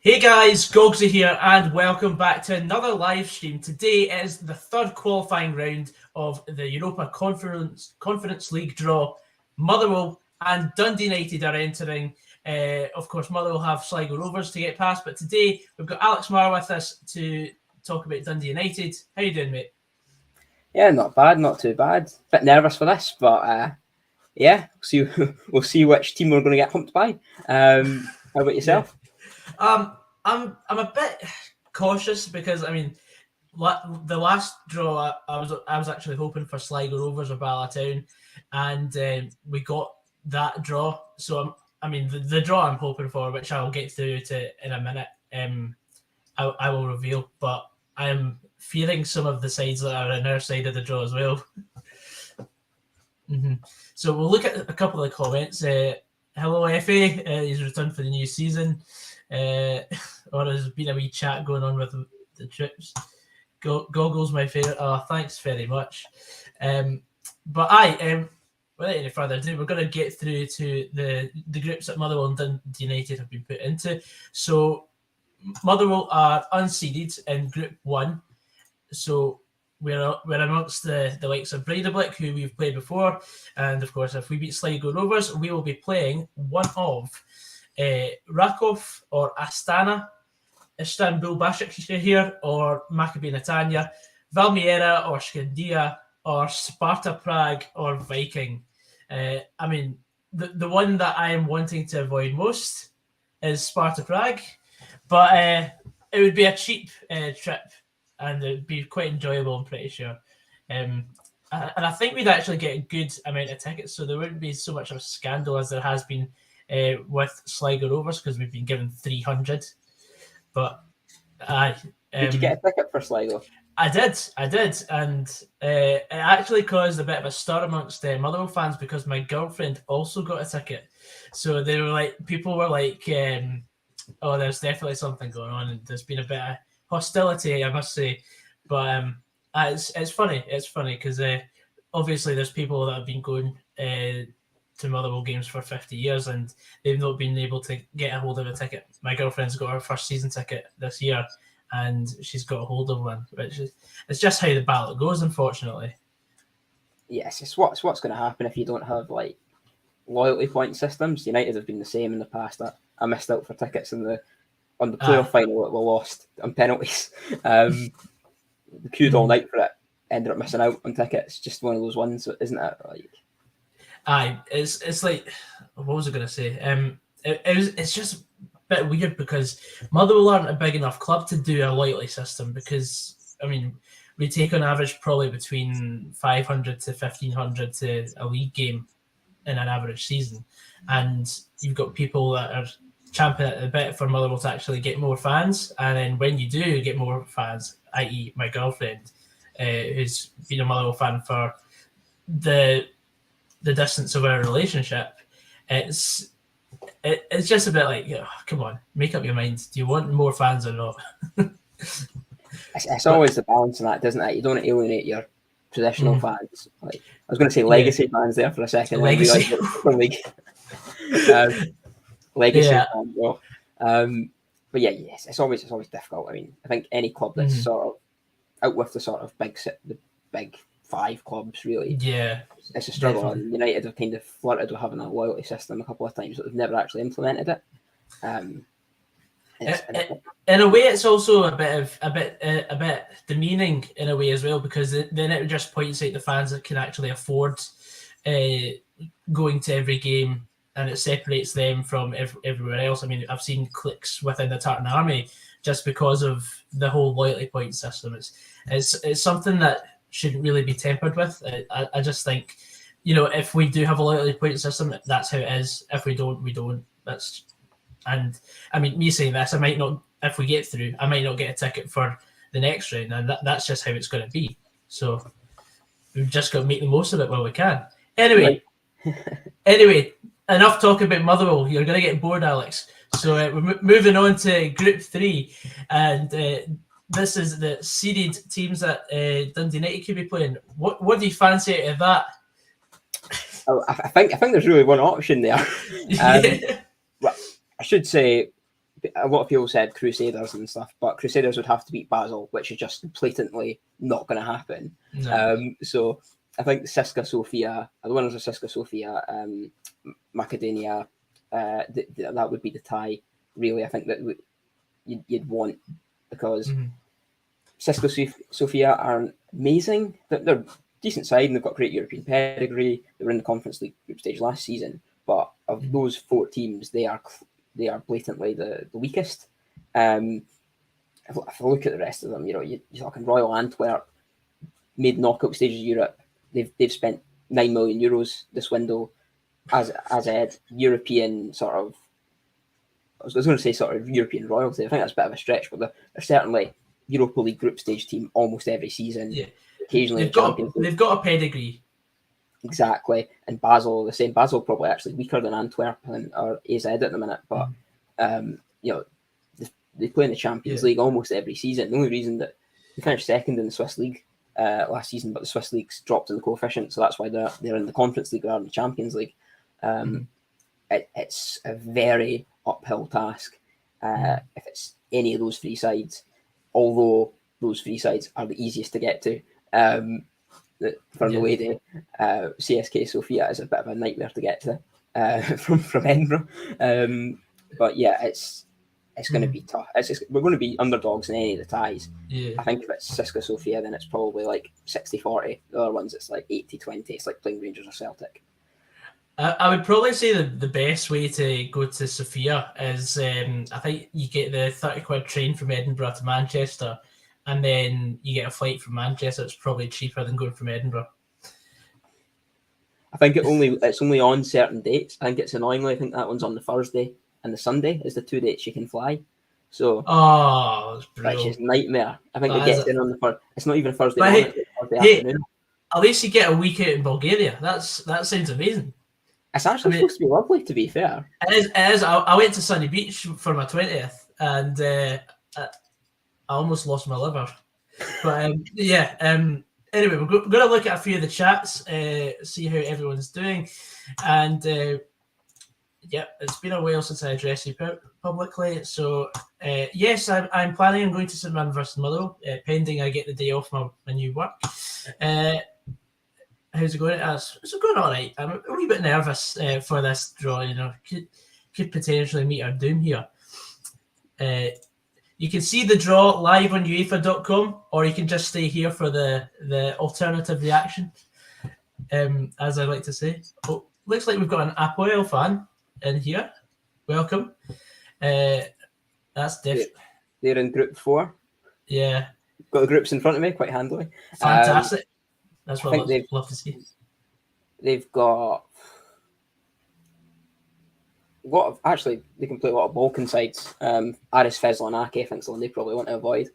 Hey guys, Goggsy here, and welcome back to another live stream. Today is the third qualifying round of the Europa Conference League draw. Motherwell and Dundee United are entering. Of course, Motherwell have Sligo Rovers to get past, but today we've got Alex Marr with us to talk about Dundee United. How you doing, mate? Yeah, not bad, not too bad. Bit nervous for this, but yeah, we'll see which team we're going to get humped by. How about yourself? I'm a bit cautious because the last draw I was actually hoping for Sligo Rovers or Ballatown, and we got that draw. So the draw I'm hoping for, which I'll get through to in a minute, I will reveal. But I am fearing some of the sides that are on our side of the draw as well. So we'll look at a couple of the comments. Hello, FA. He's returned for the new season. Or there's been a wee chat going on with the trips. Goggles, my favourite. Oh, thanks very much. Without any further ado, we're going to get through to the groups that Motherwell and Dundee United have been put into. So Motherwell are unseeded in Group 1. So we're amongst the likes of Breidablik, who we've played before. And of course, if we beat Sligo Rovers, we will be playing one of Rakov or Astana, Istanbul Başakşehir or Maccabi Netanya, Valmiera or Skandia or Sparta Prague or Viking. The one that I am wanting to avoid most is Sparta Prague, but it would be a cheap trip and it would be quite enjoyable, I'm pretty sure. And I think we'd actually get a good amount of tickets, so there wouldn't be so much of a scandal as there has been with Sligo Rovers, because we've been given 300. But did you get a ticket for Sligo? I did, and it actually caused a bit of a stir amongst Motherwell fans because my girlfriend also got a ticket. So they were like, people were like, "Oh, there's definitely something going on," and there's been a bit of hostility, I must say. But it's funny. It's funny because obviously there's people that have been going to Motherwell games for 50 years and they've not been able to get a hold of a ticket. My girlfriend's got her first season ticket this year and she's got a hold of one, which is, it's just how the ballot goes, unfortunately. Yes, it's what's going to happen if you don't have like loyalty point systems. United have been the same in the past. I missed out for tickets on the playoff final that we lost on penalties. We queued all night for it, ended up missing out on tickets. Just one of those ones, isn't it? Like, it's like, what was I going to say? It's just a bit weird because Motherwell aren't a big enough club to do a loyalty system because, we take on average probably between 500 to 1,500 to a league game in an average season. And you've got people that are champing at the bit for Motherwell to actually get more fans. And then when you do get more fans, i.e. my girlfriend, who's been a Motherwell fan for the distance of our relationship, it's just a bit like, come on, make up your mind. Do you want more fans or not? it's always the balance in that, doesn't it? You don't alienate your traditional fans. Like, I was going to say legacy fans there for a second. Legacy. Legacy fans, well. But yeah, yes, it's always difficult. I think any club that's sort of out with the sort of the big five clubs, really. Yeah, it's a struggle. United have kind of flirted with having a loyalty system a couple of times, but they've never actually implemented it. In a way, it's also a bit demeaning in a way as well, because then it just points out the fans that can actually afford going to every game, and it separates them from everywhere else. I've seen cliques within the Tartan Army just because of the whole loyalty point system. It's something that shouldn't really be tempered with. I just think, if we do have a loyalty point system, that's how it is. If we don't, we don't. Me saying this, I might not, if we get through, I might not get a ticket for the next round, and that's just how it's going to be. So we've just got to make the most of it while we can. Anyway, enough talk about Motherwell. You're going to get bored, Alex. So we're moving on to Group 3, and this is the seeded teams that Dundee United could be playing. What do you fancy out of that? I think there's really one option there. Well, I should say a lot of people said Crusaders and stuff, but Crusaders would have to beat Basel, which is just blatantly not going to happen. No. So I think Cisca Sofia, the winners of Cisca Sofia, Macedonia, that would be the tie. Really, I think that you'd want, because Cisco Sofia are amazing. They're a decent side and they've got great European pedigree. They were in the Conference League group stage last season, but of those 4 teams, they are blatantly the weakest. If I look at the rest of them, you're talking Royal Antwerp, made knockout stages of Europe. They've spent €9 million this window as Ed European sort of. I was going to say sort of European royalty. I think that's a bit of a stretch, but they're certainly Europa League group stage team almost every season. Yeah, occasionally they've got a pedigree. Exactly, and Basel the same. Basel probably actually weaker than Antwerp or AZ at the minute, but they play in the Champions League almost every season. The only reason that they finished second in the Swiss League last season, but the Swiss League's dropped in the coefficient, so that's why they're in the Conference League rather than the Champions League. It's a very uphill task if it's any of those 3 sides, although those 3 sides are the easiest to get to. From the way to CSK Sofia is a bit of a nightmare to get to from Edinburgh. But yeah, it's going to be tough. We're going to be underdogs in any of the ties. Yeah. I think if it's Cisco Sofia, then it's probably like 60-40. The other ones, it's like 80-20. It's like playing Rangers or Celtic. I would probably say the best way to go to Sofia is I think you get the £30 train from Edinburgh to Manchester, and then you get a flight from Manchester. It's probably cheaper than going from Edinburgh. I think it's only on certain dates. I think it's annoyingly. I think that one's on the Thursday and the Sunday is the 2 dates you can fly. So which is nightmare. I think it gets in on the first. It's not even a Thursday morning. It's Thursday afternoon. At least you get a week out in Bulgaria. That sounds amazing. It's actually supposed to be lovely, to be fair. It is. I went to Sunny Beach for my 20th, and I almost lost my liver. But anyway, we're going to look at a few of the chats, see how everyone's doing. And it's been a while since I addressed you publicly. So, yes, I'm planning on going to St Mirren versus Motherwell, pending I get the day off my new work. How's it going? It's going all right. I'm a wee bit nervous for this draw. Could potentially meet our doom here. You can see the draw live on UEFA.com, or you can just stay here for the alternative reaction, as I like to say. Oh, looks like we've got an Apoel fan in here. Welcome. That's different. They're in Group 4. Yeah. Got the groups in front of me quite handily. Fantastic. That's what I'd love to see. They've got a lot of, actually, they can play a lot of Balkan sides. Aris Veslanaki, I think, is the one they probably want to avoid.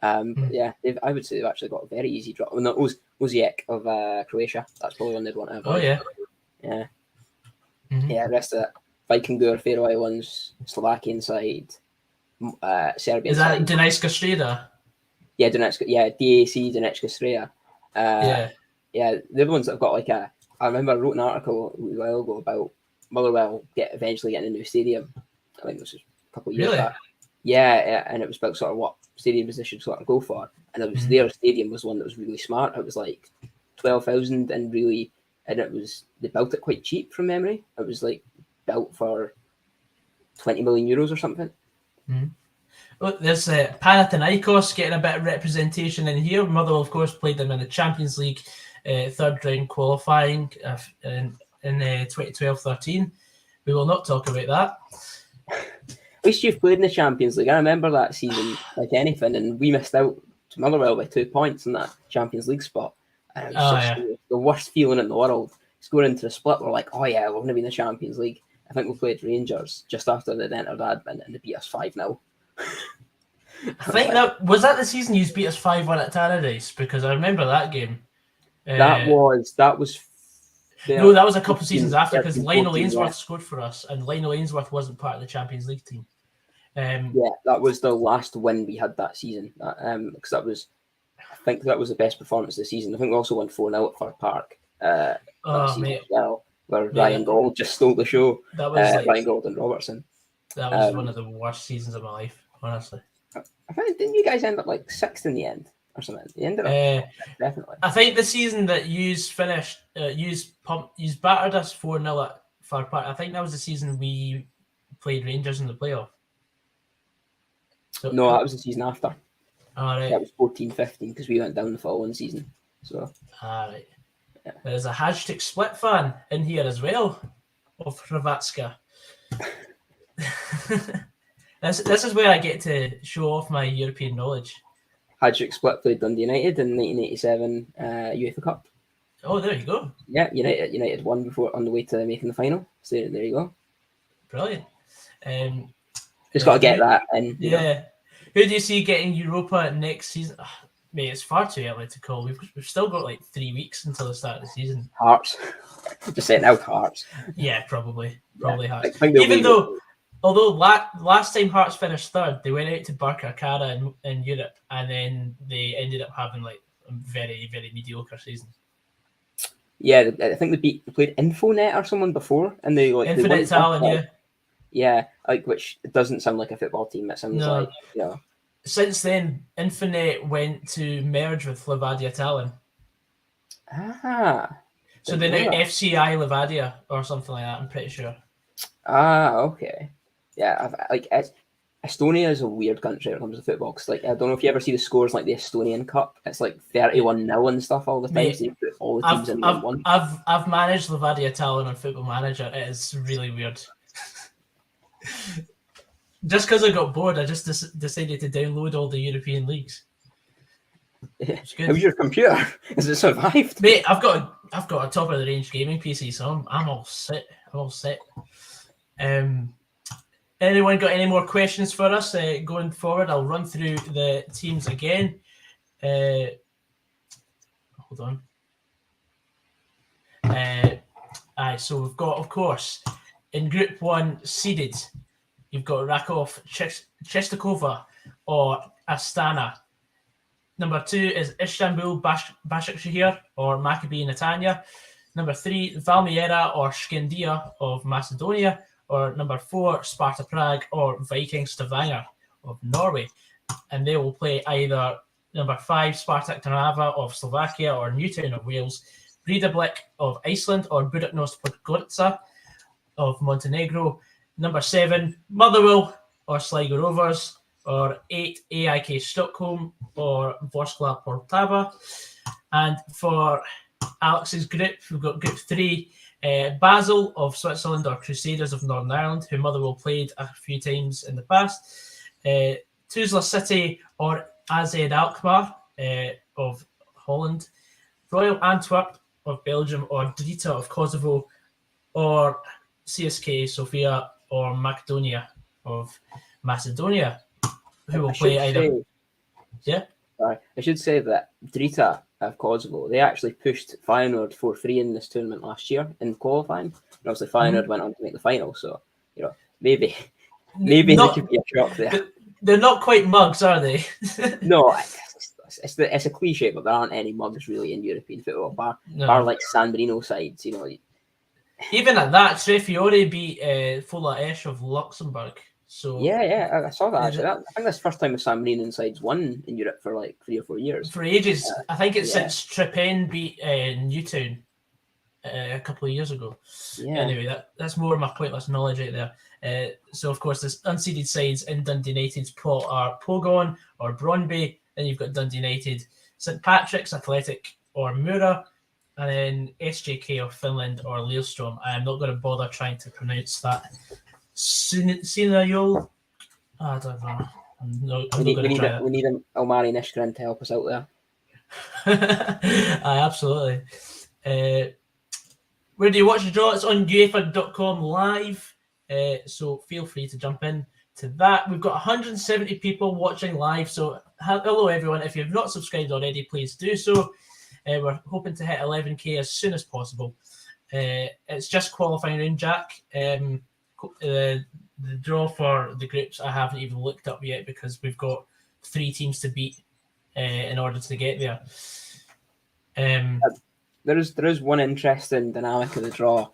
Yeah, I would say they've actually got a very easy draw. Well, no, Osijek of Croatia. That's probably one they'd want to avoid. Oh, yeah. Yeah. Yeah, the rest of it. Vikingur, Faroe Islands, Slovakian side, Serbian Is that side. Donetsk Streda? Yeah, Donetsk. Yeah, DAC, Donetsk Streda. Yeah, they're the ones that have got I remember I wrote an article a while ago about Motherwell eventually getting a new stadium. I think this was a couple of years back. Yeah, and it was about sort of what stadium they should sort of go for. And it was their stadium was one that was really smart. It was like 12,000 and they built it quite cheap from memory. It was like built for 20 million euros or something. Well, there's Panathinaikos getting a bit of representation in here. Motherwell, of course, played them in the Champions League third round qualifying in 2012-13. We will not talk about that. At least you've played in the Champions League. I remember that season like anything, and we missed out to Motherwell by 2 points in that Champions League spot. And it was the worst feeling in the world. Scoring into the split, we're like, oh yeah, we're going to be in the Champions League. I think we played Rangers just after they'd entered admin, and they beat us 5-0. I think that was the season you beat us 5-1 at Tannadice, because I remember that game. That was. No, that was a couple of seasons after, because Lionel Ainsworth scored for us, and Lionel Ainsworth wasn't part of the Champions League team. Yeah, that was the last win we had that season. Because I think that was the best performance of the season. I think we also won 4-0 at Fir Park. That season as well, where Ryan Gold just stole the show. That was Ryan Gold and Robertson. That was one of the worst seasons of my life, honestly. I think, didn't you guys end up like 6th in the end or something? You ended up definitely. I think the season that Hughes finished, Hughes battered us 4-0 at Far Park. I think that was the season we played Rangers in the playoff. So, no, that was the season after. All right. That was 14-15 because we went down the following season. So. All right. Yeah. There's a hashtag split fan in here as well of Hrvatska. This is where I get to show off my European knowledge. Hadrick Split played Dundee United in 1987 UEFA Cup. Oh, there you go. Yeah, United won before on the way to making the final. So there you go. Brilliant. Just got to get that in. Yeah. Who do you see getting Europa next season? Mate, it's far too early to call. We've still got like 3 weeks until the start of the season. Hearts. Just saying out Hearts. Yeah, probably Hearts. Although last time Hearts finished third, they went out to Barca in Europe, and then they ended up having like a very, very mediocre season. Yeah, I think they played Infonet or someone before, and they like Infonet Talent, yeah. Yeah, like which doesn't sound like a football team. It sounds like Since then, Infonet went to merge with Levadia Tallinn. So they're now FCI Levadia or something like that. I'm pretty sure. Okay. Yeah, Estonia is a weird country when it comes to football. Cause, like, I don't know if you ever see the scores like the Estonian Cup. It's like 31-0 and stuff all the time. Mate, so you put all the teams in one. I've managed Levadia Tallinn on Football Manager. It is really weird. Just because I got bored, I just decided to download all the European leagues. How's your computer? Has it survived? Mate, I've got a top of the range gaming PC, so I'm all set. Anyone got any more questions for us going forward? I'll run through the teams again. Hold on. So we've got, of course, in Group 1 seeded, you've got Rakov Czestochowa or Astana. Number 2 is Istanbul Başakşehir or Maccabi Netanya. Number 3, Valmiera or Skandia of Macedonia. Or number 4, Sparta Prague or Viking Stavanger of Norway. And they will play either number 5, Spartak Trnava of Slovakia or Newtown of Wales, Breidablik of Iceland or Budućnost Podgorica of Montenegro. Number 7, Motherwell or Sligo Rovers. Or 8, AIK Stockholm or Vorskla Poltava. And for Alex's group, we've got Group 3, Basel of Switzerland or Crusaders of Northern Ireland, who Motherwell played a few times in the past. Tuzla City or AZ Alkmaar of Holland. Royal Antwerp of Belgium or Drita of Kosovo. Or CSK Sofia or Macedonia of Macedonia, who will play either. Sorry, I should say that Drita of Kosovo, they actually pushed Feyenoord 4-3 in this tournament last year in qualifying. And obviously Feyenoord went on to make the final, so maybe there could be a shock there. They're not quite mugs, are they? No, it's a cliche, but there aren't any mugs really in European football, bar like San Marino sides, Even at that, Trefiore beat Fola Esch of Luxembourg. So yeah, I saw that actually. I think that's the first time the San Marino sides won in Europe for like 3 or 4 years. For ages. I think it's since Trepen beat Newtown a couple of years ago. Yeah. Anyway, that's more of my pointless knowledge out there. So, of course, there's unseeded sides in Dundee United's pot are Pogon or Brøndby. Then you've got Dundee United, St Patrick's Athletic or Mura. And then SJK of Finland or Lillestrøm. I'm not going to bother trying to pronounce that. Sinayol. I don't know. We need an Almari Nishgren to help us out there. Absolutely. Where do you watch the draw? It's on UEFA.com live. So feel free to jump in to that. We've got 170 people watching live. So hello everyone. If you've not subscribed already, please do so. We're hoping to hit 11k as soon as possible. It's just qualifying round, Jack. The draw for the groups I haven't even looked up yet because we've got 3 teams to beat in order to get there. There is one interesting dynamic of the draw.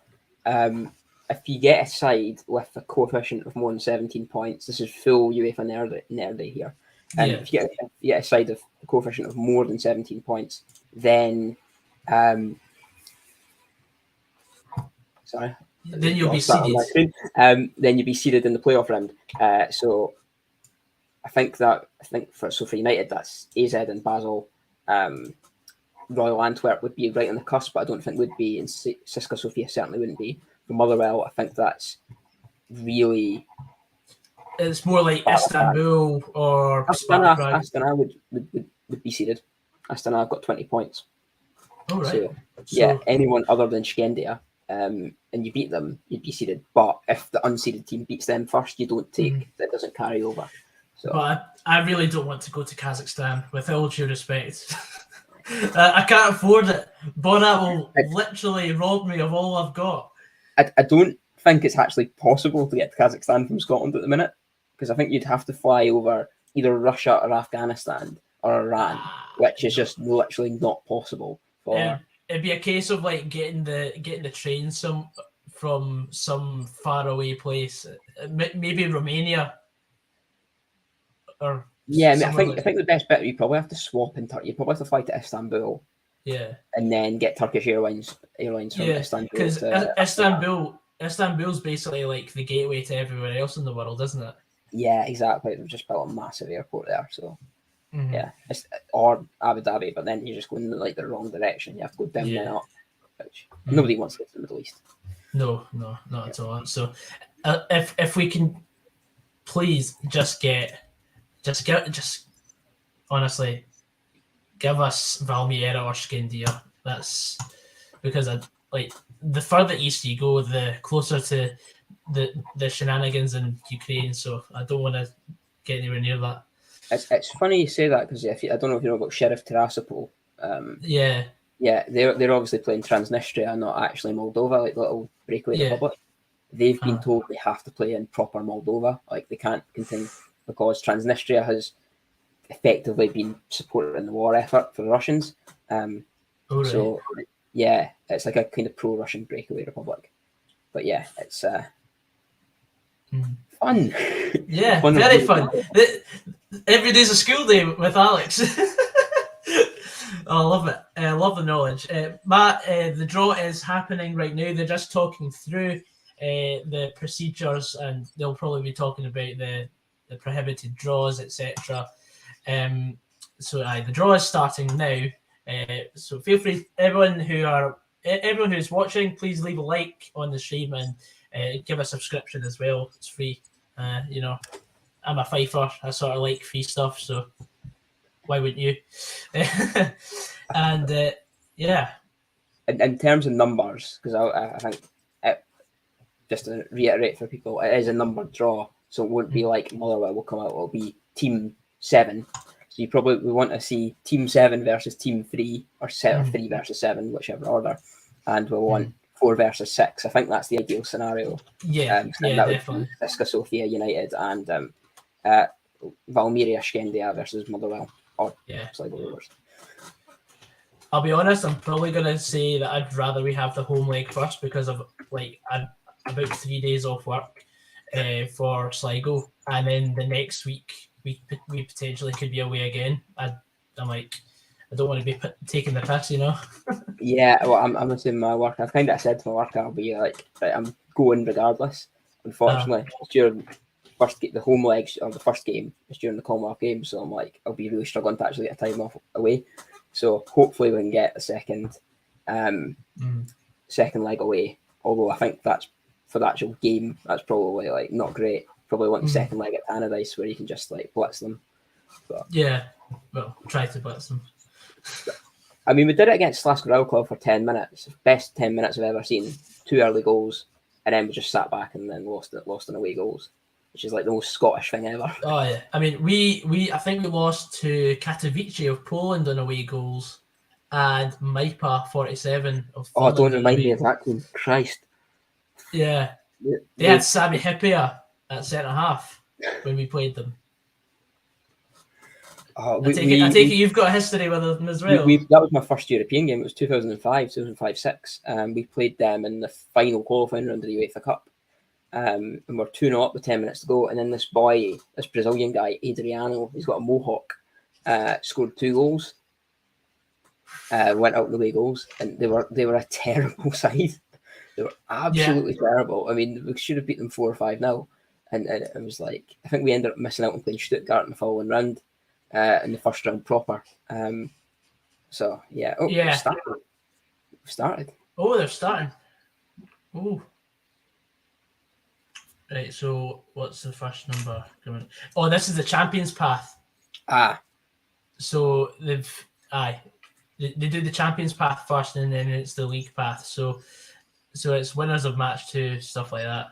if you get a side with a coefficient of more than 17 points, this is full UEFA nerdy here. And if you get a side of a coefficient of more than 17 points, then then you'll be seeded. Then you'll be seeded in the playoff round. So I think for United, that's AZ and Basel. Royal Antwerp would be right on the cusp, but I don't think would be, and Siska Sofia certainly wouldn't be. For Motherwell, I think that's really... It's more like Istanbul or Astana would be seeded. Astana have got 20 points. All right. So anyone other than Skendia, and you beat them, you'd be seeded. But if the unseeded team beats them first, you don't take, that doesn't carry over. So, but I really don't want to go to Kazakhstan, with all due respect. I can't afford it. Borat will literally rob me of all I've got. I don't think it's actually possible to get to Kazakhstan from Scotland at the minute, because I think you'd have to fly over either Russia or Afghanistan or Iran, which is just literally not possible. It'd be a case of like getting the train from some faraway place, maybe Romania. Or I think the best bet, you probably have to swap in Turkey. You probably have to fly to Istanbul. Yeah. And then get Turkish Airlines from Istanbul. Because Istanbul's basically like the gateway to everywhere else in the world, isn't it? Yeah, exactly. They've just built a massive airport there, so or Abu Dhabi, but then you're just going in like the wrong direction. You have to go down and up, which nobody wants to go to the Middle East. No, not at all. So, if we can, please just honestly, give us Valmiera or Skendia. That's because the further east you go, the closer to the shenanigans in Ukraine. So I don't want to get anywhere near that. It's funny you say that, because I don't know if you know about Sheriff Tiraspol. Yeah, they're obviously playing Transnistria, not actually Moldova, like the little breakaway republic. They've been told they have to play in proper Moldova, like they can't contain, because Transnistria has effectively been supporting the war effort for the Russians. So it's like a kind of pro-Russian breakaway republic. But it's fun. Yeah, very fun. Every day's a school day with Alex. I love it. I love the knowledge. Matt, the draw is happening right now. They're just talking through the procedures, and they'll probably be talking about the prohibited draws, etc. So the draw is starting now. So feel free, everyone who's watching, please leave a like on the stream and give a subscription as well. It's free. I'm a fifer. I sort of like free stuff, so why wouldn't you? And in terms of numbers, because I think just to reiterate for people, it is a numbered draw, so it won't be like Motherwell will come out. It'll be Team 7. So we want to see Team 7 versus Team 3, or 3 versus 7, whichever order, and we'll want 4 versus 6. I think that's the ideal scenario. Definitely. Siska Sofia United and Valmiera Skendia versus Motherwell, or slightly worse. I'll be honest, I'm probably going to say that I'd rather we have the home leg first, because of about 3 days off work for Sligo, and then the next week we potentially could be away again. I'm like, I don't want to be taking the piss, Well, I'm assuming my work. I've kind of said to my work, I'll be like, right, I'm going regardless. Unfortunately, it's during the home legs, or the first game is during the Commonwealth Games, so I'm like, I'll be really struggling to actually get a time off away. So hopefully we can get a second leg away. Although I think that's for the actual game, that's probably like not great. Probably want the second leg at Tannadice, where you can just like blitz them. But, try to blitz them. I mean, we did it against Slasco Rail Club for 10 minutes. Best 10 minutes I've ever seen. 2 early goals, and then we just sat back and then lost in away goals, which is like the most Scottish thing ever. Oh yeah, I mean, I think we lost to Katowice of Poland on away goals, and MIPA 47 of Finland. Don't remind me of that team. Christ. Yeah, they had Sami Hipia at centre half when we played them. I take it you've got a history with them as well. That was my first European game. It was 2005-6. We played them in the final qualifying round of the UEFA Cup. And we're 2-0 up with 10 minutes to go. And then this Brazilian guy, Adriano, he's got a mohawk, scored 2 goals. Went out the way goals. And they were a terrible side. They were absolutely terrible. I mean, we should have beat them 4 or 5-0. And it was like, I think we ended up missing out on playing Stuttgart in the following round. In the first round proper. So yeah. Oh, yeah. We've started. Oh, they're starting. Oh. Right, so what's the first number coming? Oh, this is the Champions Path. So they do the Champions Path first, and then it's the League Path. So it's winners of match 2, stuff like that.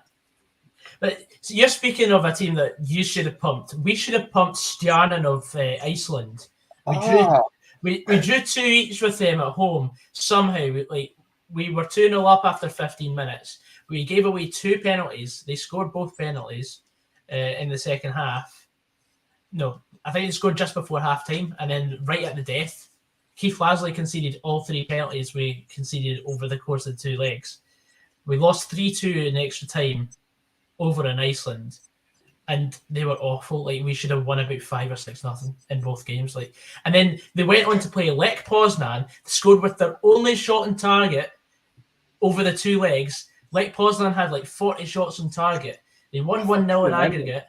But so you're speaking of a team that you should have pumped. We should have pumped Stjarnan of Iceland. We drew 2 each with them at home. Somehow, we were 2-0 up after 15 minutes. We gave away 2 penalties. They scored both penalties in the second half. No, I think they scored just before half-time, and then right at the death, Keith Lasley conceded all 3 penalties we conceded over the course of 2 legs. We lost 3-2 in extra time over in Iceland, and they were awful. Like, we should have won about 5 or 6-0 in both games. And then they went on to play Lech Poznan, scored with their only shot on target over the 2 legs. Lech Poznan had 40 shots on target. They won 1-0 in aggregate,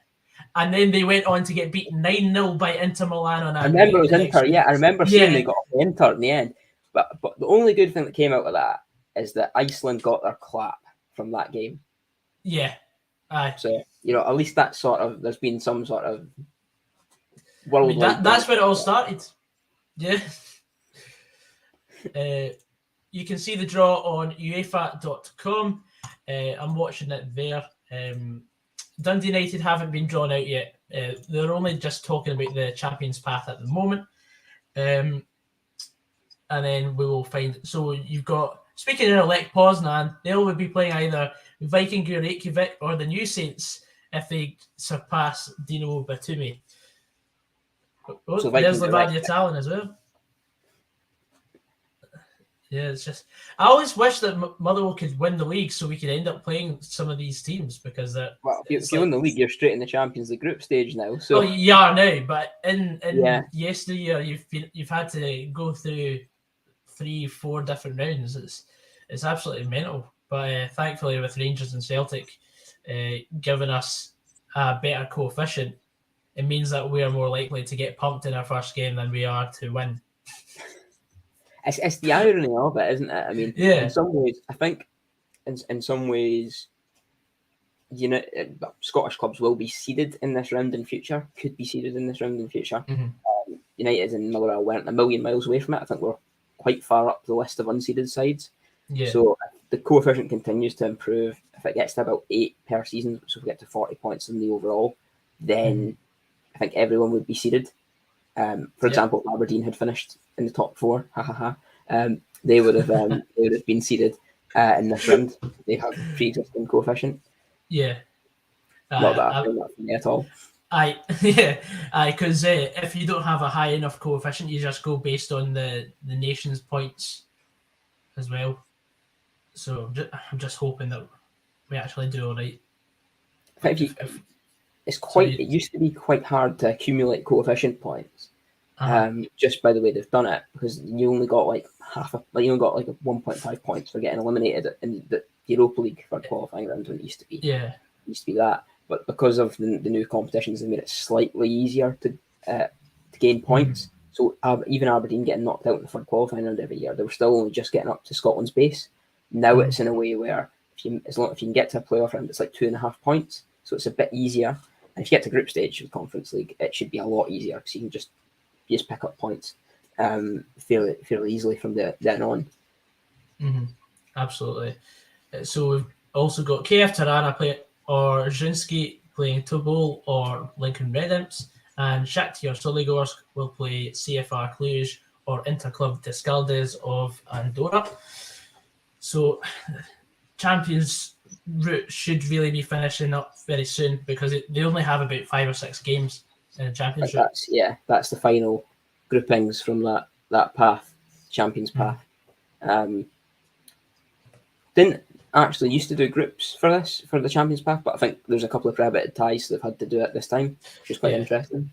and then they went on to get beaten 9-0 by Inter Milan on aggregate. I remember it was Inter. Yeah, I remember seeing they got Inter in the end. But the only good thing that came out of that is that Iceland got their clap from that game. Yeah. Aye. So, at least that there's been some sort of world. That's where it all started. Yeah. You can see the draw on UEFA.com. I'm watching it there. Dundee United haven't been drawn out yet. They're only just talking about the Champions Path at the moment. And then we will find. So you've got, speaking of Lech Poznan, they'll be playing either Viking Reykjavik or the New Saints if they surpass Dino Batumi. Oh, so there's Levadia Tallinn as well. Yeah, it's just, I always wish that Motherwell could win the league so we could end up playing some of these teams, because if you win the league, you're straight in the Champions League group stage now. So you are now, but in yesteryear you've had to go through 3-4 different rounds. It's absolutely mental. But thankfully, with Rangers and Celtic giving us a better coefficient, it means that we are more likely to get pumped in our first game than we are to win. It's the irony of it, isn't it? I mean, in some ways, I think, in some ways, Scottish clubs will be seeded in this round in future. Could be seeded in this round in future. Mm-hmm. United and Motherwell weren't a million miles away from it. I think we're quite far up the list of unseeded sides. Yeah. So the coefficient continues to improve. If it gets to about 8 per season, so if we get to 40 points in the overall, then I think everyone would be seeded. For example, Aberdeen had finished in the top 4. They would have been seeded in this round. They have pre-existing coefficient. Yeah. Not that for me at all. Because if you don't have a high enough coefficient, you just go based on the nation's points as well. So I'm just hoping that we actually do all right. It used to be quite hard to accumulate coefficient points. Just by the way they've done it, because you only got you only got 1.5 points for getting eliminated in the Europa League for qualifying round when it used to be. Yeah. It used to be that. But because of the new competitions, they made it slightly easier to gain points. So even Aberdeen getting knocked out in the third qualifying round every year, they were still only just getting up to Scotland's base. Now it's in a way where if you can get to a playoff round, it's 2.5 points. So it's a bit easier. And if you get to group stage of the Conference League, it should be a lot easier because you can just pick up points fairly easily from then on. Mm-hmm. Absolutely. So we've also got KF Tirana or Zrinski playing Tobol or Lincoln Red Imps, and Shakhtar Soligorsk will play CFR Cluj or Interclub Descaldes of Andorra. So Champions route should really be finishing up very soon because they only have about 5 or 6 games in the championship. That's the final groupings from that path, Champions Path. Didn't actually used to do groups for the Champions Path, but I think there's a couple of prohibited ties, so they've had to do it this time, which is quite interesting.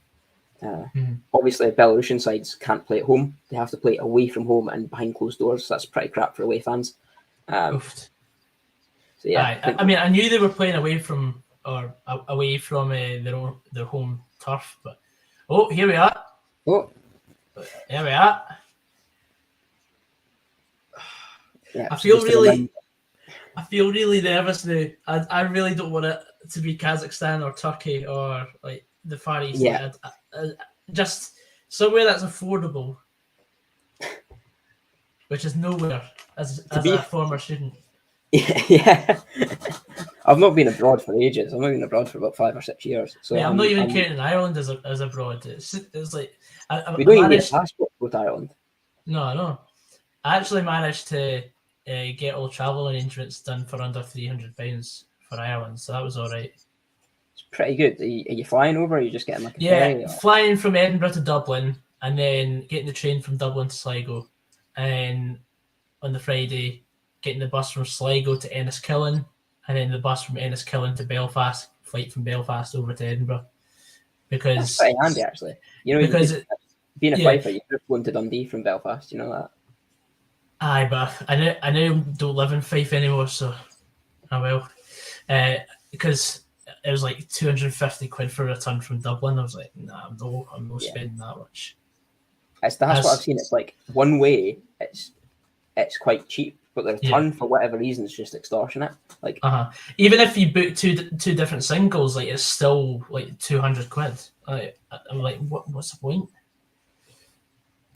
Obviously, Belarusian sides can't play at home; they have to play away from home and behind closed doors. So that's pretty crap for away fans. So yeah, I knew they were playing away from their home turf, but here we are. Here we are. Yeah, I feel really nervous now. I really don't want it to be Kazakhstan or Turkey or like the Far East. Yeah. Just somewhere that's affordable, which is nowhere as a former student. Yeah. I've not been abroad for ages. I've not been abroad for about 5 or 6 years. So I'm not even counting Ireland as abroad. It's like we don't even need a passport to go to Ireland. No. I actually managed to get all travel arrangements done for under £300 for Ireland, so that was all right. It's pretty good. Are you flying over? Or are you just getting like a ferry? Flying from Edinburgh to Dublin, and then getting the train from Dublin to Sligo, and on the Friday getting the bus from Sligo to Enniskillen, and then the bus from Enniskillen to Belfast. Flight from Belfast over to Edinburgh, because that's pretty handy actually. Because being a fighter, you could have flown to Dundee from Belfast. You know that. Aye, but I now don't live in Fife anymore, so I will. Because it was like £250 for a return from Dublin. I was like, nah, I'm not spending that much. That's what I've seen. It's like one way, it's quite cheap, but the return for whatever reason is just extortionate. Like, even if you book two different singles, like it's still like £200. I'm like, what's the point?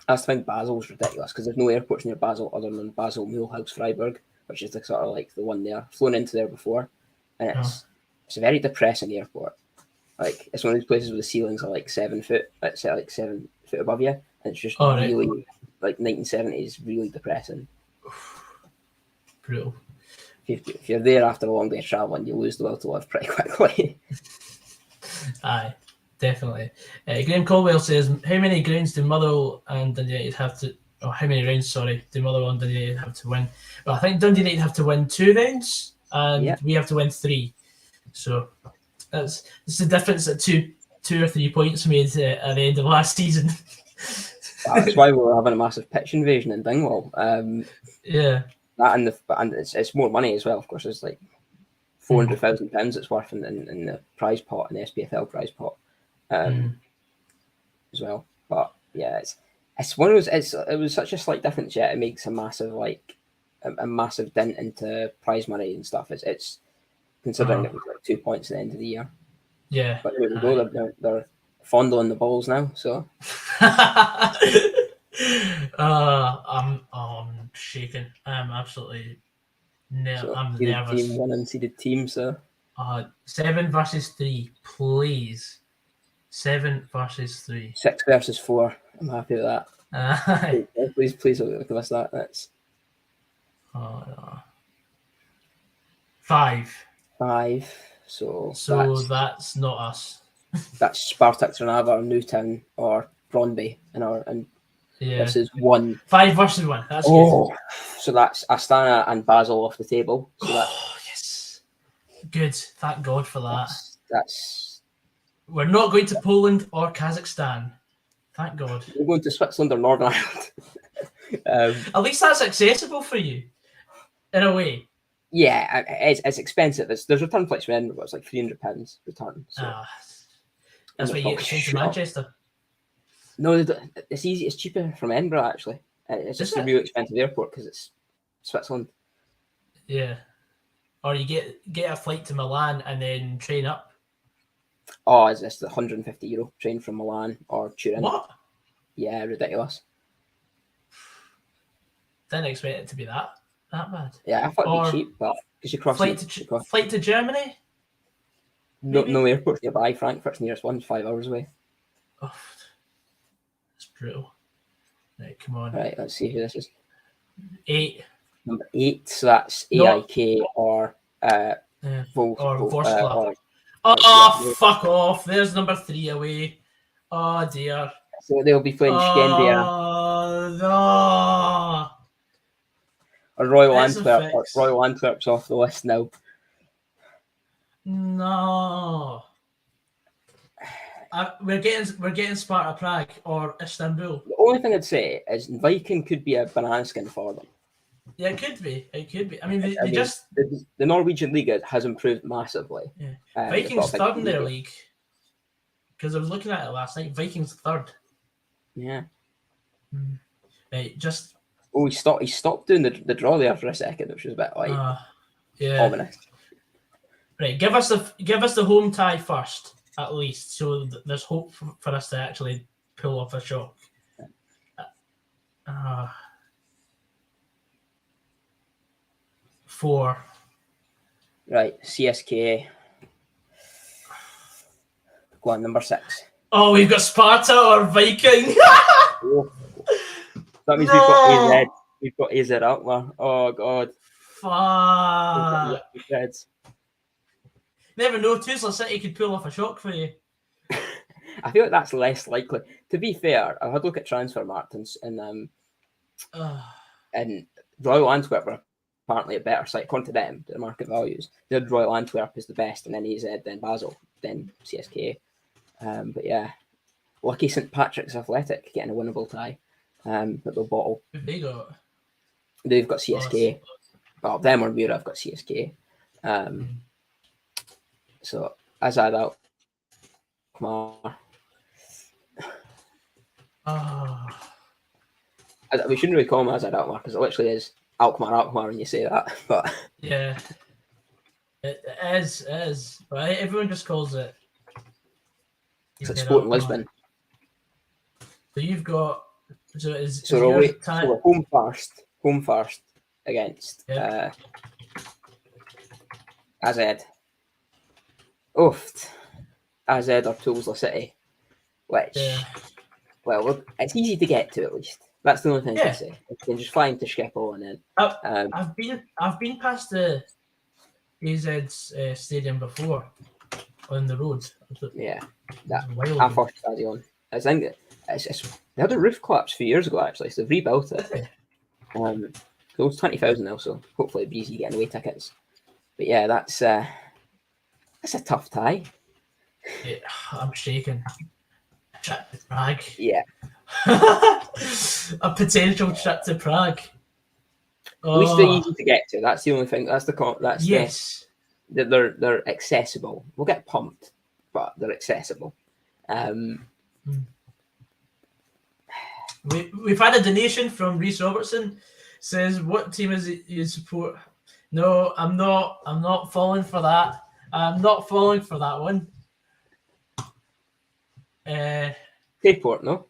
I just think Basel's ridiculous because there's no airports near Basel other than Basel, Mulhouse, Freiburg, which is the sort of like the one there. I've flown into there before, and it's a very depressing airport. Like it's one of these places where the ceilings are like 7 foot, let's say like 7 foot above you, and it's just really like 1970s, really depressing. Brutal. If you're there after a long day of traveling, you lose the will to live pretty quickly. Aye. Definitely. Graham Colwell says, how many grounds do Motherwell and Dundee United have to... Oh, how many rounds, sorry, do Motherwell and Dundee United have to win? Well, I think Dundee United have to win 2 rounds, and we have to win 3. So it's the difference at two or 3 points made at the end of last season. That's why we were having a massive pitch invasion in Dingwall. Yeah. That and it's more money as well, of course. It's like £400,000 it's worth in the prize pot, in the SPFL prize pot. As well, but yeah, it's one of those. It was such a slight difference, yet it makes a massive a massive dent into prize money and stuff. It's considering it was like 2 points at the end of the year. Yeah, but here we go. They're fondling the balls now. So I'm shaking. I'm absolutely I'm nervous. Team 1 unseeded team. So 7 versus 3, please. 7 versus 3. 6 versus 4. I'm happy with that. Please give us that. That's 5. 5. So that's not us. That's Spartak Trnava, Newtown, or Brøndby, and this is 1. 5 versus 1. That's good. So that's Astana and Basel off the table. So yes, good. Thank God for that. That's. We're not going to Poland or Kazakhstan. Thank God. We're going to Switzerland or Northern Ireland. At least that's accessible for you, in a way. Yeah, it's expensive. There's return flights from Edinburgh. It's like £300 return. So that's what you get to Manchester. No, it's easy. It's cheaper from Edinburgh actually. It's just a really expensive airport because it's Switzerland. Yeah, or you get a flight to Milan and then train up. Oh, it's the €150 train from Milan or Turin. What? Yeah, ridiculous. Didn't expect it to be that bad. Yeah, I thought it'd be cheap, but because you cross flight to Germany. No airports nearby. Frankfurt's nearest one, 5 hours away. Oh, that's brutal. Right, come on. Right, let's see who this is. 8. Number 8. So that's AIK or Vorskla. Or Fuck off. There's number 3 away. Oh dear. So they'll be playing Skandia Oh no. or Royal That's a Antwerp. fix. Royal Antwerp's off the list now. No. We're getting Sparta Prague or Istanbul. The only thing I'd say is Viking could be a banana skin for them. Yeah, it could be. It could be. I mean, I mean, just the Norwegian league has improved massively. yeah. They've got Vikings a big third in their league. league. Because I was looking at it last night. Vikings third. Yeah. Right, just Oh, he stopped doing the draw there for a second, which was a bit like yeah. ominous. Right, give us the home tie first, at least, so there's hope for us to actually pull off a shock. 4. Right, CSK. Go on, number 6. Oh, we've got Sparta or Viking. Oh. That means we've got AZ Alkmaar. Oh god. Fuck. Reds. Never know. Tuzla City could pull off a shock for you. I feel like that's less likely. To be fair, I had a look at transfer markets and Royal Antwerp were apparently a better site. According to them, the market values, they had Royal Antwerp is the best, and then AZ, then Basel, then CSK. But yeah, lucky St Patrick's Athletic getting a winnable tie. At the bottle. Who've they got? They've got CSK. Well, them or Mura have got CSK. So as I thought, we shouldn't really call them as Alkmaar because it literally is Alkmaar when you say that. But yeah, it is. But everyone just calls it. It's like Sporting Lisbon. So you've got. So we're home first against AZ. AZ or Tuzla City, which well, it's easy to get to at least. That's the only thing I can say. You can just fly into Schiphol and then. I've been past the AZ's stadium before on the road. Yeah, that Athos Stadion. I think they had a roof collapse a few years ago actually, so they've rebuilt it. It was 20,000 now, so hopefully it'll be easy getting away tickets. But yeah, that's a tough tie. Yeah, I'm shaking. Trip to Prague. Yeah. A potential trip to Prague. At least they're easy to get to. That's the only thing. They're accessible. We'll get pumped, but they're accessible. We've had a donation from Reese Robertson. Says, what team is it you support? No, I'm not falling for that. I'm not falling for that one. Payport, no?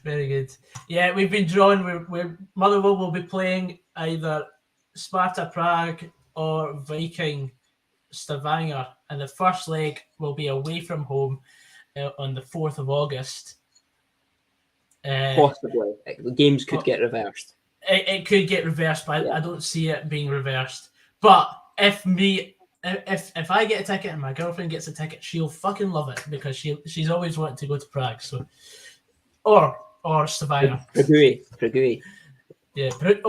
Very good. Yeah, we've been drawn. We're Motherwell will be playing either Sparta Prague or Viking Stavanger, and the first leg will be away from home on the 4th of August. Possibly. The games could get reversed. It could get reversed, but I don't see it being reversed. But if I get a ticket and my girlfriend gets a ticket, she'll fucking love it because she's always wanted to go to Prague. So, or Stavanger. Prague. Yeah, Prague.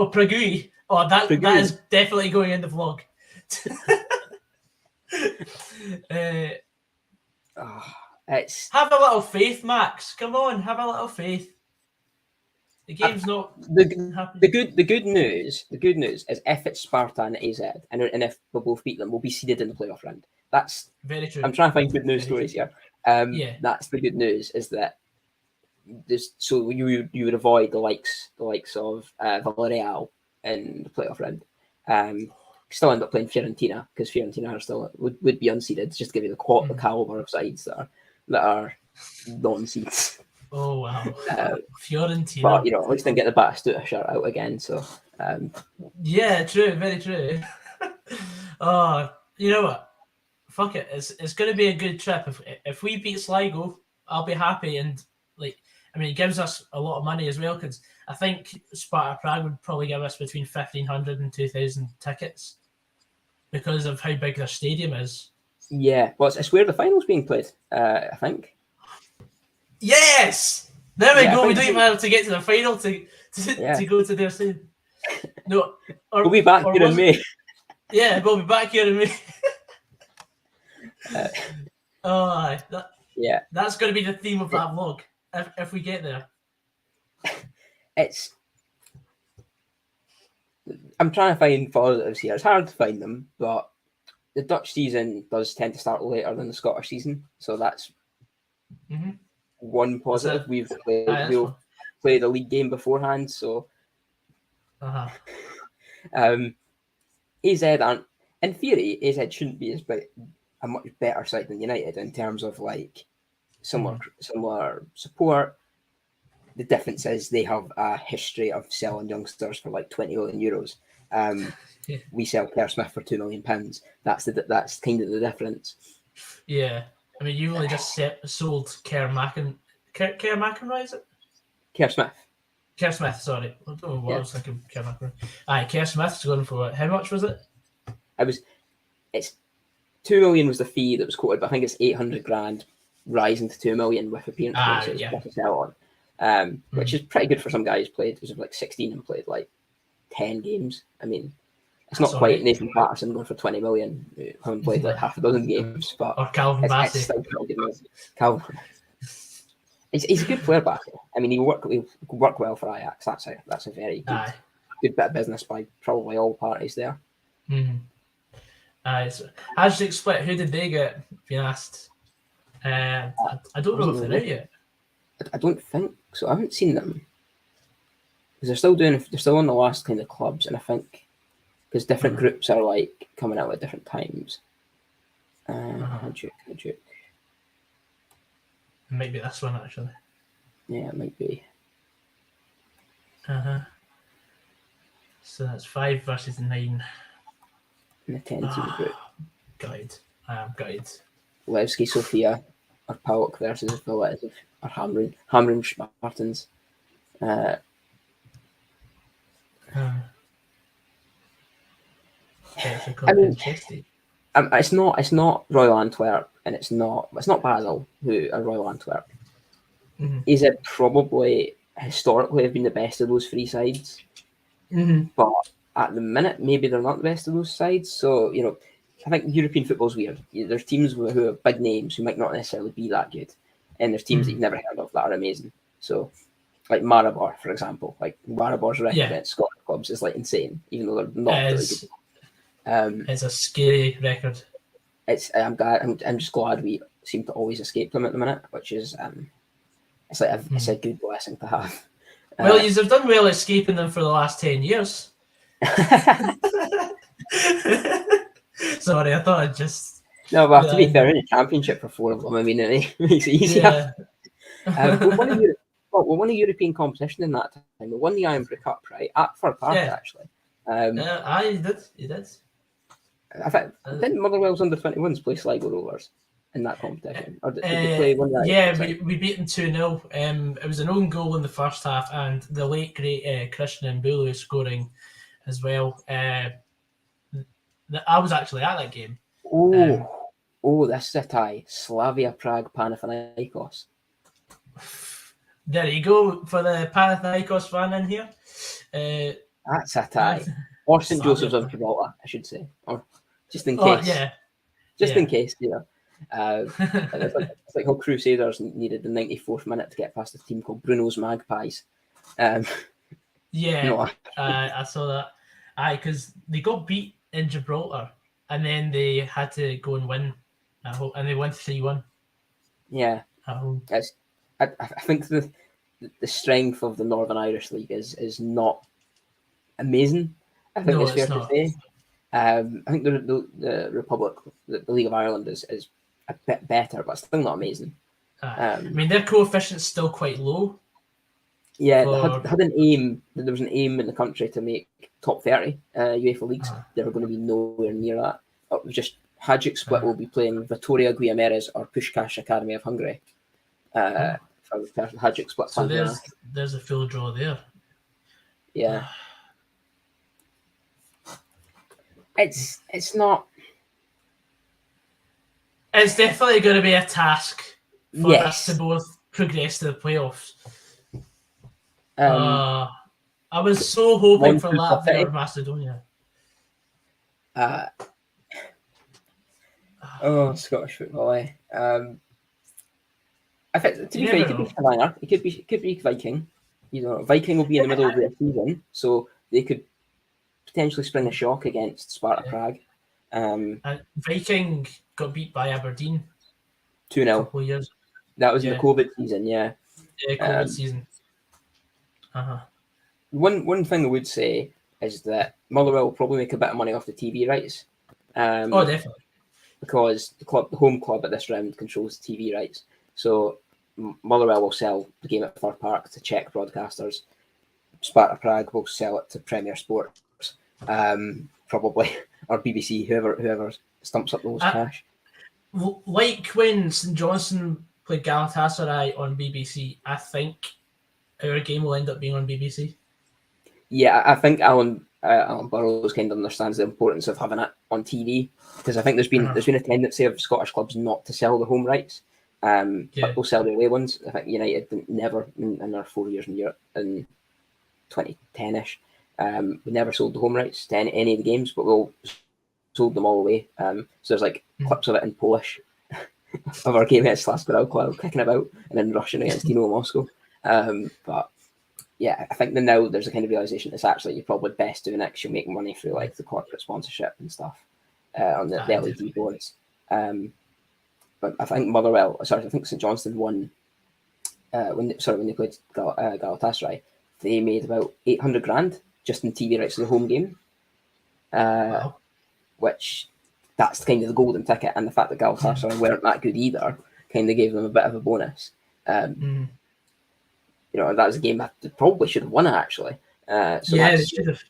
Oh, that is definitely going in the vlog. Have a little faith, Max. Come on, have a little faith. The game's not the good news is if it's Sparta and AZ and if we both beat them, we'll be seeded in the playoff round. That's very true. I'm trying to find good news stories here. That's the good news is that so you would avoid the likes of Villarreal in the playoff round. Still end up playing Fiorentina because Fiorentina are still would be unseeded. Just to give you the caliber of sides that are non-seeds. Oh wow, Fiorentina. But at least I get the Batistuta shirt out again. So yeah, true, very true. Oh, you know what? Fuck it, it's going to be a good trip. If we beat Sligo, I'll be happy, and it gives us a lot of money as well because I think Sparta Prague would probably give us between 1,500 and 2,000 tickets because of how big their stadium is. Yeah, well, it's where the final's being played, I think. Yes! There we Yeah, go. We don't even have to get to the final to go to their scene. No, we'll be back here in May. Yeah, we'll be back here in May. Yeah, that's going to be the theme of that vlog if we get there. I'm trying to find positives here. It's hard to find them, but the Dutch season does tend to start later than the Scottish season, so that's one positive. We've played a league game beforehand, so AZ aren't, in theory, AZ shouldn't be a much better side than United in terms of like similar support. The difference is they have a history of selling youngsters for like 20 million euros. We sell Kerr Smith for £2 million. That's kind of the difference. Yeah, I mean, you only just sold Kerr McEnroe, is it? Kerr Smith. Kerr Smith, sorry. I don't know what I was thinking. Kerr McEnroe. Aye, Kerr Smith's going for what? How much was it? It's 2 million was the fee that was quoted, but I think it's 800 grand rising to 2 million with appearance bonuses to sell on, which is pretty good for some guy who's played. He was like 16 and played like 10 games. I mean, it's not quite Nathan Patterson going for 20 million, having played like half a dozen games, but or Calvin Bassey. It's still pretty good. Calvin. He's a good player back. I mean, he work well for Ajax. That's a very good bit of business by probably all parties there. Hashtag split. Who did they get? Being asked. I don't know if they're out yet. I don't think so. I haven't seen them because they're still on the last kind of clubs, and I think because different groups are like coming out at different times. It might be this one actually. Yeah, it might be. So that's 5 versus 9. In the 10-team group. Guide. Guide. Levski, Sofia, or Pauk versus Velev, or Hamrin Martins. I mean, it's not Royal Antwerp, and it's not Basel who are Royal Antwerp. Is it probably historically have been the best of those 3 sides? But at the minute, maybe they're not the best of those sides. So I think European football's weird. There's teams who have big names who might not necessarily be that good, and there's teams that you've never heard of that are amazing. So, like Maribor, for example, like Maribor's record against Scottish clubs is like insane, even though they're not really good. It's a scary record. I'm just glad we seem to always escape them at the minute, which is it's a good blessing to have. Well, you've done well escaping them for the last 10 years. Sorry, I thought I'd just. No, but to be fair, in the championship for 4 of them, I mean, it makes it easier. We won a European competition in that time. We won the Ironbury Cup, right? At Fir Park, actually. You did. I think, didn't Motherwell's under-21s play Sligo Rovers in that competition? Or did they play one night? We beat them 2-0. It was an own goal in the first half, and the late, great Christian Mbulu scoring as well. I was actually at that game. This is a tie. Slavia Prague, Panathinaikos. There you go for the Panathinaikos fan in here. That's a tie. Or St. Joseph's of Gibraltar, I should say. Or just in case. In case, it's like how Crusaders needed the 94th minute to get past a team called Bruno's Magpies. I saw that. Because they got beat in Gibraltar, and then they had to go and win at home, and they won 3-1. Yeah, at home. I think the strength of the Northern Irish League is not amazing. I think it's fair to say. I think the Republic, the League of Ireland, is a bit better, but still not amazing. I mean, their coefficient's still quite low. Yeah, they had an aim. There was an aim in the country to make top 30 UEFA leagues. They were going to be nowhere near that. It was just Hajduk Split will be playing Vitoria Guimares or Puskás Academy of Hungary. For Hajduk Split. So there's a full draw there. Yeah. It's not. It's definitely going to be a task for us to Yes. both progress to the playoffs. I was so hoping for Latvia or Macedonia. Scottish football. I think, to be You fair, it never could be know. Carolina. It could be Viking. You know, Viking will be in the middle of their season, so they could potentially spring a shock against Sparta Prague. And Viking got beat by Aberdeen 2-0. a couple of years. That was in the COVID season, yeah. Yeah, COVID season. One thing I would say is that Motherwell will probably make a bit of money off the TV rights. Definitely. Because the home club at this round controls the TV rights. So Motherwell will sell the game at Fir Park to Czech broadcasters. Sparta Prague will sell it to Premier Sports, probably, or BBC, whoever stumps up those cash. Like when St Johnstone played Galatasaray on BBC, I think our game will end up being on BBC. Yeah, I think Alan Burrows kind of understands the importance of having it on TV, because I think there's been a tendency of Scottish clubs not to sell the home rights, but they'll sell the away ones. I think United never in their 4 years in Europe in 2010ish, we never sold the home rights to any of the games, but we'll sold them all away. So there's like clips of it in Polish of our game against Slaskorał kicking about, and then Russian against Dynamo Moscow. But yeah, I think now there's a kind of realization it's actually you're probably best doing it because you'll make money through like the corporate sponsorship and stuff on the LED boards. But I think I think St Johnstone won when they played Galatasaray. They made about 800 grand just in TV rights to the home game, which that's kind of the golden ticket. And the fact that Galatasaray weren't that good either kind of gave them a bit of a bonus. That was a game that they probably should have won it, actually. They should have.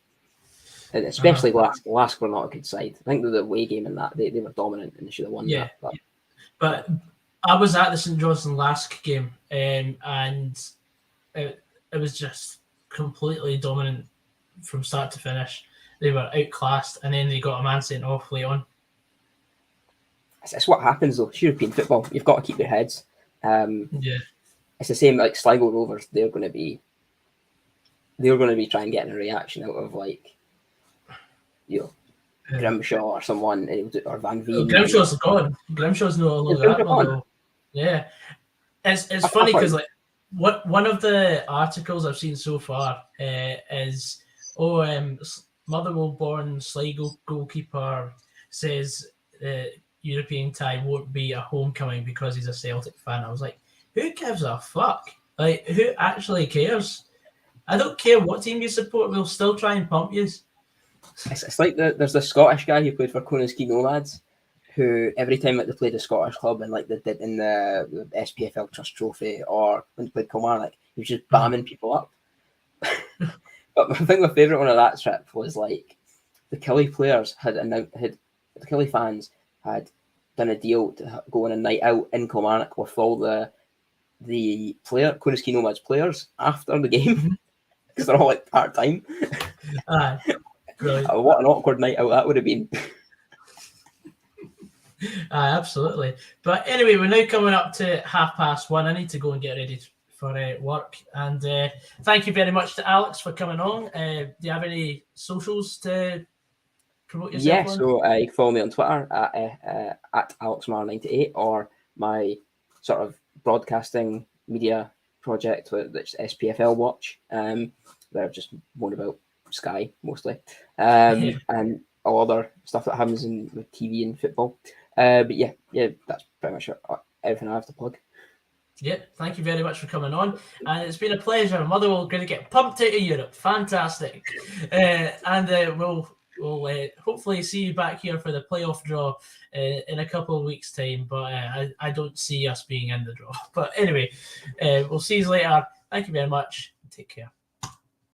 And especially Lask were not a good side. I think the away game in that, they were dominant and they should have won that. But I was at the St Johnstone Lask game, and it was just completely dominant from start to finish. They were outclassed, and then they got a man sent off late on. It's what happens, though. It's European football. You've got to keep your heads. It's the same like Sligo Rovers. They're going to be trying getting a reaction out of like, Grimshaw or someone, or Van Veen. Grimshaw's gone. Grimshaw's no longer. Yeah, it's funny because like one of the articles I've seen so far is Motherwell-born Sligo goalkeeper says European tie won't be a homecoming because he's a Celtic fan. I was like, who gives a fuck? Like, who actually cares? I don't care what team you support. We'll still try and pump you. It's like there's this Scottish guy who played for Conisky Nomads, who every time that they played a Scottish club and like they did in the SPFL Trust Trophy or when they played Kilmarnock, he was just bamming people up. But I think my favourite one of that trip was like the Killie players the Killie fans had done a deal to go on a night out in Kilmarnock with all the Conisky Nomads players after the game because they're all like part time. Brilliant. What an awkward night out that would have been. Absolutely. But anyway, we're now coming up to 1:30. I need to go and get ready for work. And thank you very much to Alex for coming on. Do you have any socials to promote yourself on? So you can follow me on Twitter at AlexMar98, or my sort of broadcasting media project, which is SPFL Watch, where I've just moaned about Sky mostly, and all other stuff that happens with TV and football. But yeah, that's pretty much everything I have to plug. Yeah, thank you very much for coming on, and it's been a pleasure. Motherwell going to get pumped out of Europe, fantastic, and we'll hopefully see you back here for the playoff draw in a couple of weeks' time. But I don't see us being in the draw. But anyway, we'll see you later. Thank you very much. Take care.